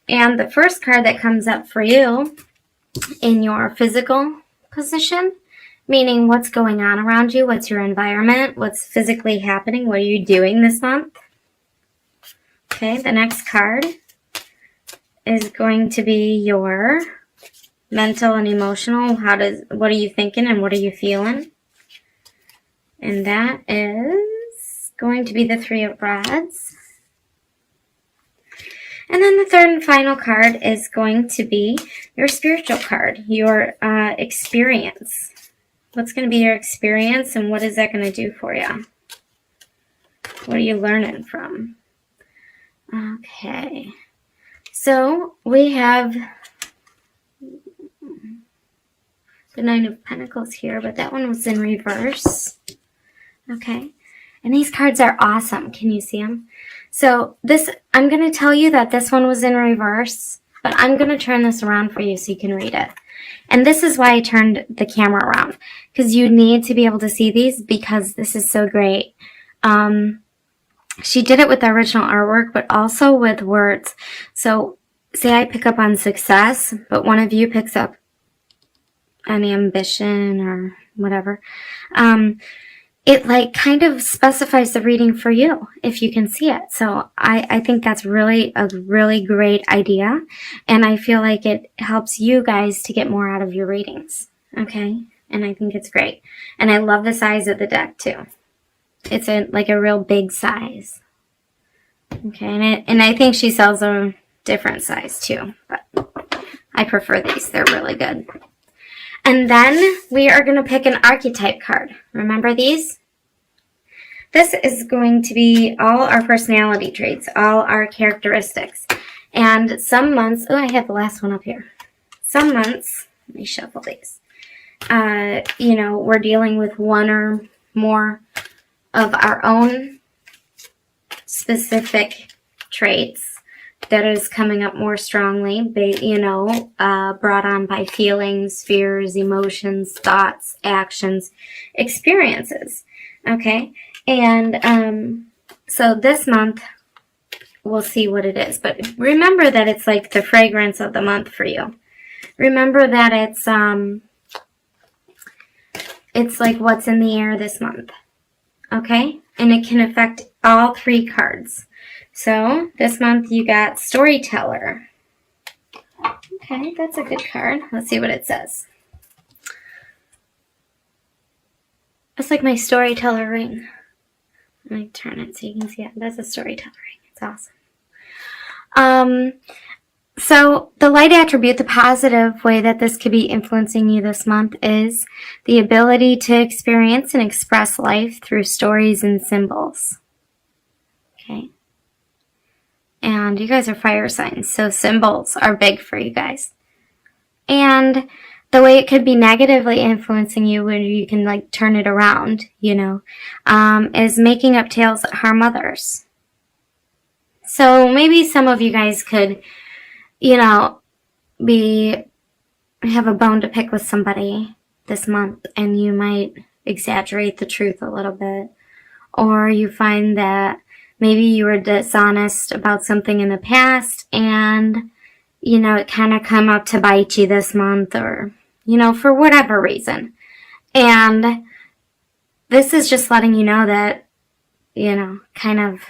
And the first card that comes up for you in your physical position, meaning what's going on around you, what's your environment, what's physically happening, what are you doing this month? Okay, the next card is going to be your mental and emotional. What are you thinking and what are you feeling? And that is going to be the Three of Rods. And then the third and final card is going to be your spiritual card, your experience. What's going to be your experience and what is that going to do for you? What are you learning from? Okay. So we have the Nine of Pentacles here, but that one was in reverse. Okay. And these cards are awesome. Can you see them? So I'm going to tell you that this one was in reverse, but I'm going to turn this around for you so you can read it. And this is why I turned the camera around, because you need to be able to see these because this is so great. She did it with the original artwork, but also with words. So say I pick up on success, but one of you picks up on ambition or whatever. It like kind of specifies the reading for you if you can see it. So I think that's really a really great idea. And I feel like it helps you guys to get more out of your readings. Okay. And I think it's great. And I love the size of the deck too. It's like a real big size. Okay. And I think she sells a different size too, but I prefer these. They're really good. And then we are going to pick an archetype card. Remember these? This is going to be all our personality traits, all our characteristics. And some months, oh, I have the last one up here. Some months, let me shuffle these. We're dealing with one or more of our own specific traits that is coming up more strongly, brought on by feelings, fears, emotions, thoughts, actions, experiences. Okay? And so this month, we'll see what it is. But remember that it's like the fragrance of the month for you. Remember that it's like what's in the air this month. Okay? And it can affect all three cards. So this month you got Storyteller. Okay, that's a good card. Let's see what it says. It's like my Storyteller ring. Let me turn it so you can see it. That's a Storyteller ring. It's awesome. So the light attribute, the positive way that this could be influencing you this month is the ability to experience and express life through stories and symbols. Okay. And you guys are fire signs, so symbols are big for you guys. And the way it could be negatively influencing you, where you can like turn it around, is making up tales that harm others. So maybe some of you guys could, have a bone to pick with somebody this month, and you might exaggerate the truth a little bit. Or you find that maybe you were dishonest about something in the past and, it kind of come up to bite you this month or, for whatever reason. And this is just letting you know that, kind of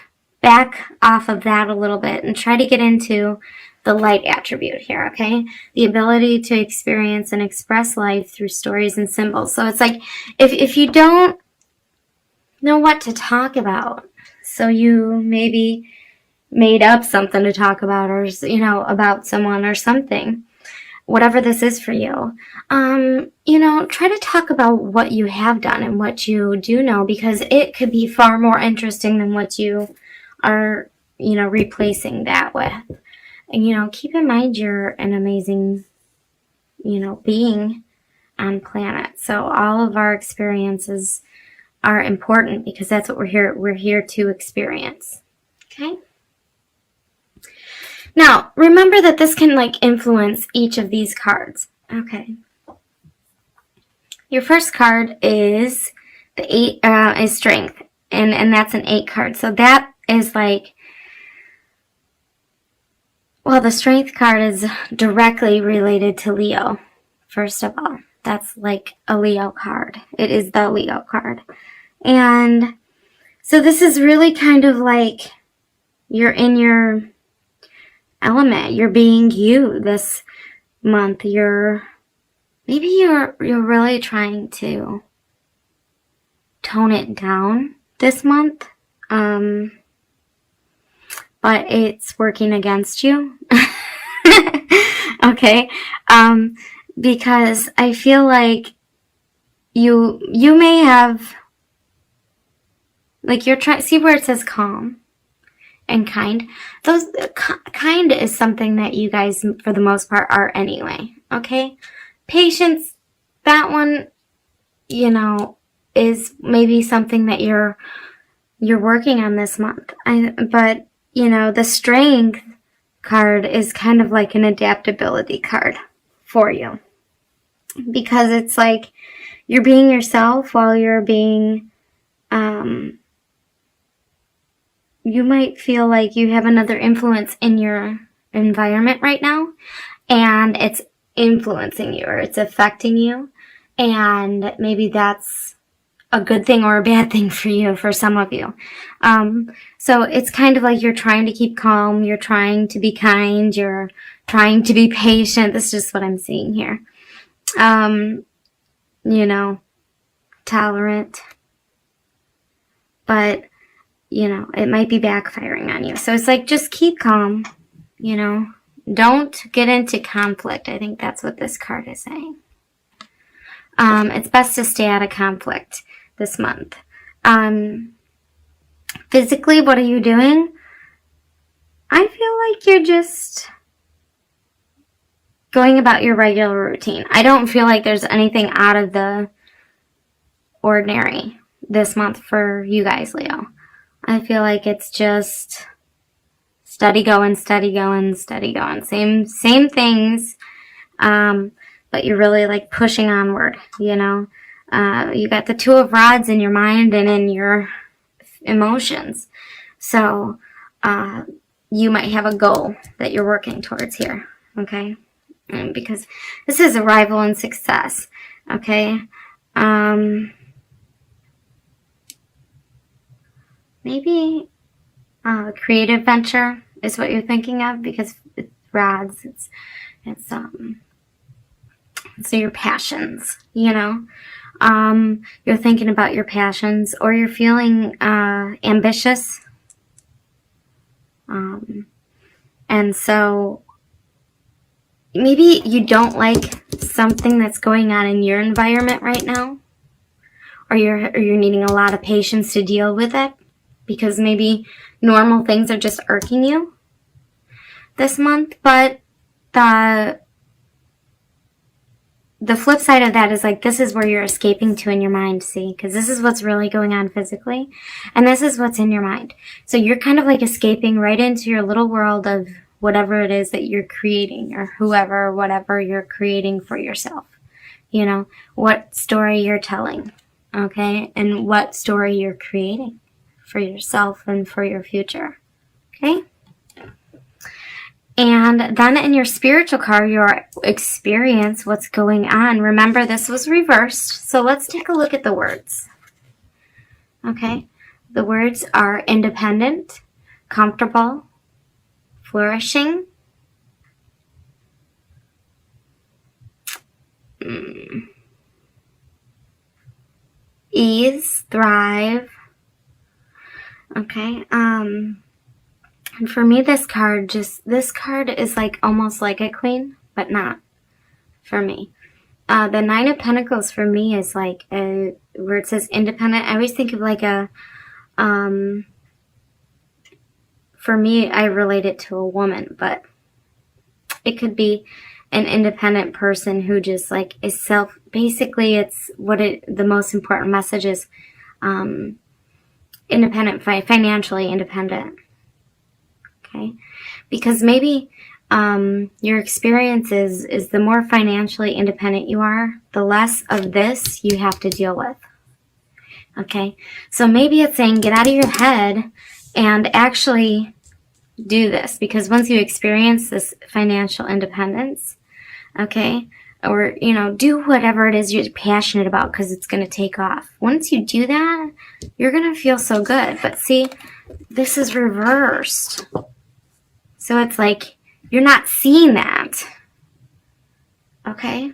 back off of that a little bit and try to get into the light attribute here, okay? The ability to experience and express life through stories and symbols. So it's like, if you don't know what to talk about, so you maybe made up something to talk about or, about someone or something, whatever this is for you, try to talk about what you have done and what you do know, because it could be far more interesting than what you are, replacing that with. And, keep in mind you're an amazing, being on planet. So all of our experiences are important because that's what we're here to experience. Okay? Now, remember that this can influence each of these cards. Okay. Your first card is the 8 is Strength, and that's an 8 card. So that is Well, the Strength card is directly related to Leo, first of all. That's like a Leo card. It is the Leo card. And so this is really kind of like you're in your element. You're being you this month. Maybe you're really trying to tone it down this month. But it's working against you. Okay. Because I feel like you may have, like, you're trying, see where it says calm and kind? Those, kind is something that you guys, for the most part, are anyway. Okay. Patience, that one, you know, is maybe something that you're working on this month. But, you know, the Strength card is kind of like an adaptability card for you. Because it's like you're being yourself while you're being, you might feel like you have another influence in your environment right now, and it's influencing you or it's affecting you, and maybe that's a good thing or a bad thing for you, for some of you. So it's kind of like you're trying to keep calm, you're trying to be kind, you're trying to be patient. That's just what I'm seeing here. You know, tolerant, but, you know, it might be backfiring on you. So it's like, just keep calm, you know, don't get into conflict. I think that's what this card is saying. It's best to stay out of conflict this month. Physically, what are you doing? I feel like you're just going about your regular routine. I don't feel like there's anything out of the ordinary this month for you guys, Leo. I feel like it's just steady going, steady going, steady going. Same things, but you're really like pushing onward, you know. You got the Two of Rods in your mind and in your emotions. So you might have a goal that you're working towards here, okay? Because this is arrival and success, okay? Maybe a creative venture is what you're thinking of, because it's rods, so your passions, you know. You're thinking about your passions, or you're feeling ambitious. And so maybe you don't like something that's going on in your environment right now, or you're needing a lot of patience to deal with it, because maybe normal things are just irking you this month. But the flip side of that is like, this is where you're escaping to in your mind, see? Because this is what's really going on physically, and this is what's in your mind. So you're kind of like escaping right into your little world of whatever it is that you're creating, or whatever you're creating for yourself. You know, what story you're telling, okay? And what story you're creating for yourself and for your future, okay? And then in your spiritual card, your experience, what's going on. Remember, this was reversed. So let's take a look at the words. Okay. The words are independent, comfortable, flourishing, ease, thrive. Okay. And for me, this card is like almost like a queen, but not for me. The Nine of Pentacles for me is like where it says independent. I always think of like a, for me, I relate it to a woman, but it could be an independent person who just like is basically it's the most important message is, independent, financially independent. Okay, because maybe your experience is the more financially independent you are, the less of this you have to deal with. Okay, so maybe it's saying get out of your head and actually do this, because once you experience this financial independence, okay, or, you know, do whatever it is you're passionate about, because it's going to take off. Once you do that, you're going to feel so good. But see, this is reversed. So it's like you're not seeing that. Okay?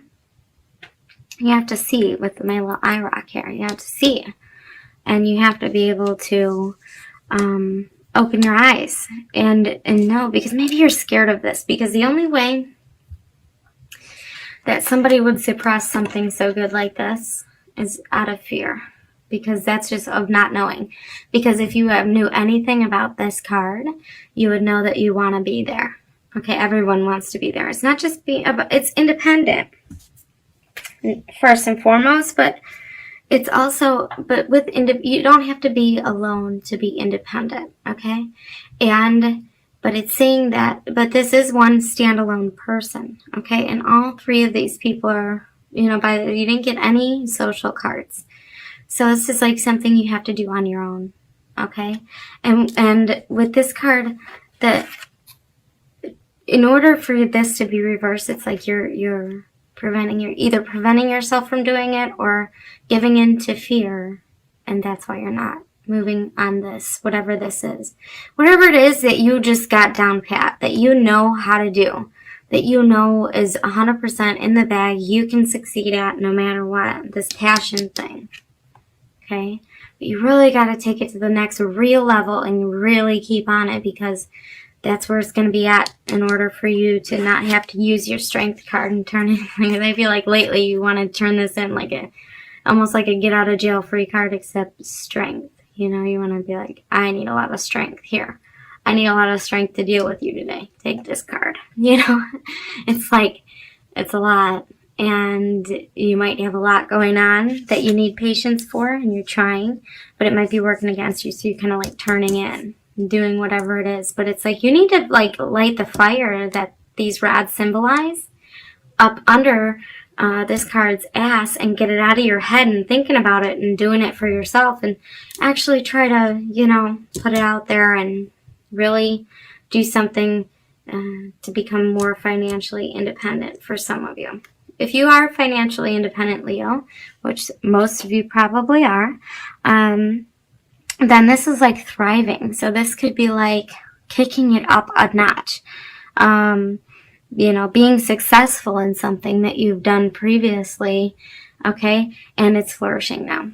You have to see with my little eye rock here. You have to see. And you have to be able to open your eyes and know, because maybe you're scared of this, because the only way that somebody would suppress something so good like this is out of fear, because that's just of not knowing. Because if you knew anything about this card, you would know that you want to be there. Okay, everyone wants to be there. It's not just it's independent first and foremost, but it's also, but with you don't have to be alone to be independent, okay? But it's saying that, but this is one standalone person, okay? And all three of these people are, you know, you didn't get any social cards. So this is like something you have to do on your own, okay? And with this card, in order for this to be reversed, it's like you're either preventing yourself from doing it or giving in to fear, and that's why you're not moving on this, whatever this is. Whatever it is that you just got down pat, that you know how to do, that you know is 100% in the bag, you can succeed at no matter what, this passion thing, okay? But you really got to take it to the next real level and really keep on it, because that's where it's going to be at in order for you to not have to use your strength card and turn it. I feel like lately you want to turn this in like almost like a get out of jail free card, except strength. You know, you want to be like, I need a lot of strength here. I need a lot of strength to deal with you today. Take this card. You know, it's like, it's a lot. And you might have a lot going on that you need patience for, and you're trying, but it might be working against you. So you're kind of like turning in, doing whatever it is. But it's like you need to like light the fire that these rods symbolize up under this card's ass, and get it out of your head and thinking about it and doing it for yourself, and actually try to, you know, put it out there and really do something to become more financially independent for some of you. If you are financially independent, Leo, which most of you probably are, then this is like thriving. So this could be like kicking it up a notch. You know, being successful in something that you've done previously, okay, and it's flourishing now,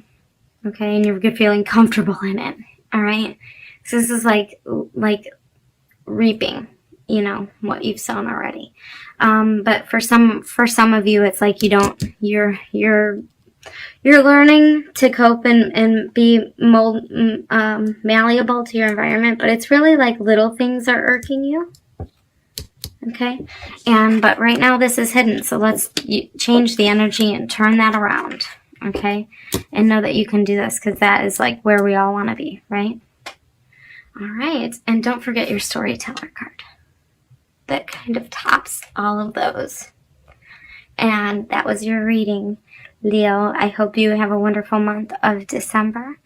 okay, and you're feeling comfortable in it, all right? So this is like reaping, you know, what you've sown already. But for some of you, it's like you're learning to cope and be malleable to your environment, but it's really like little things are irking you. Okay, but right now this is hidden, so let's change the energy and turn that around, okay? And know that you can do this, because that is like where we all want to be, right? All right, and don't forget your storyteller card. That kind of tops all of those. And that was your reading, Leo. I hope you have a wonderful month of December.